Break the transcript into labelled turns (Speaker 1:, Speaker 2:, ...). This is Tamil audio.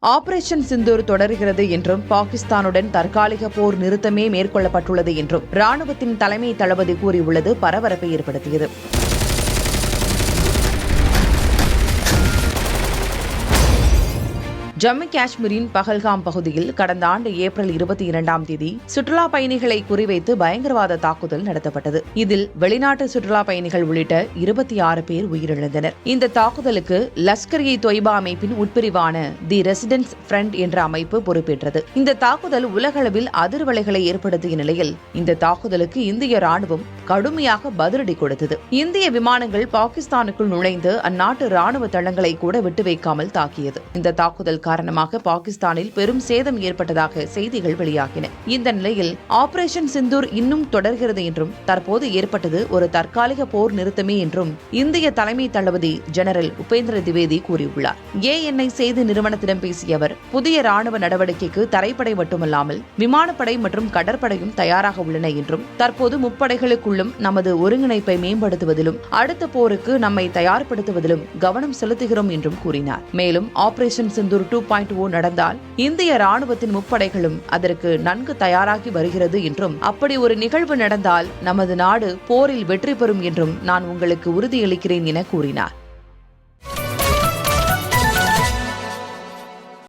Speaker 1: ஆபரேஷன் சிந்தூர் தொடர்கிறது என்றும் பாகிஸ்தானுடன் தற்காலிக போர் நிறுத்தமே மேற்கொள்ளப்பட்டுள்ளது என்றும் ராணுவத்தின் தலைமை தளபதி கூறியுள்ளது பரபரப்பை ஏற்படுத்தியது. ஜம்மு காஷ்மீரின் பஹல்காம் பகுதியில் கடந்த ஆண்டு ஏப்ரல் 22ஆம் தேதி சுற்றுலா பயணிகளை குறிவைத்து பயங்கரவாத தாக்குதல் நடத்தப்பட்டது. இதில் வெளிநாட்டு சுற்றுலா பயணிகள் உள்ளிட்ட 26 பேர் உயிரிழந்தனர். இந்த தாக்குதலுக்கு லஷ்கர்-இ-தொய்பா அமைப்பின் உட்பிரிவான தி ரெசிடென்ஸ் ஃப்ரண்ட் என்ற அமைப்பு பொறுப்பேற்றது. இந்த தாக்குதல் உலகளவில் அதிர்வலைகளை ஏற்படுத்திய நிலையில் இந்த தாக்குதலுக்கு இந்திய ராணுவம் கடுமையாக பதிலடி கொடுத்தது. இந்திய விமானங்கள் பாகிஸ்தானுக்குள் நுழைந்து அந்நாட்டு ராணுவ தளங்களை கூட விட்டு வைக்காமல் தாக்கியது. இந்த தாக்குதல் காரணமாக பாகிஸ்தானில் பெரும் சேதம் ஏற்பட்டதாக செய்திகள் வெளியாகின. இந்த நிலையில் ஆபரேஷன் சிந்தூர் இன்னும் தொடர்கிறது என்றும் தற்போது ஏற்பட்டது ஒரு தற்காலிக போர் நிறுத்தமே என்றும் இந்திய தலைமை தளபதி ஜெனரல் உபேந்திர திவேதி கூறியுள்ளார். ANI செய்தி நிறுவனத்திடம் பேசிய அவர், புதிய ராணுவ நடவடிக்கைக்கு தரைப்படை மட்டுமல்லாமல் விமானப்படை மற்றும் கடற்படையும் தயாராக உள்ளன என்றும் தற்போது முப்படைகளுக்குள்ளும் நமது ஒருங்கிணைப்பை மேம்படுத்துவதிலும் அடுத்த போருக்கு நம்மை தயார்படுத்துவதிலும் கவனம் செலுத்துகிறோம் என்றும் கூறினார். மேலும் ஆபரேஷன் சிந்தூர் 2.0 நடந்தால் இந்திய ராணுவத்தின் முப்படைகளும் அதற்கு நன்கு தயாராகி வருகிறது என்றும் அப்படி ஒரு நிகழ்வு நடந்தால் நமது நாடு போரில் வெற்றி பெறும் என்றும் நான் உங்களுக்கு உறுதியளிக்கிறேன் என கூறினார்.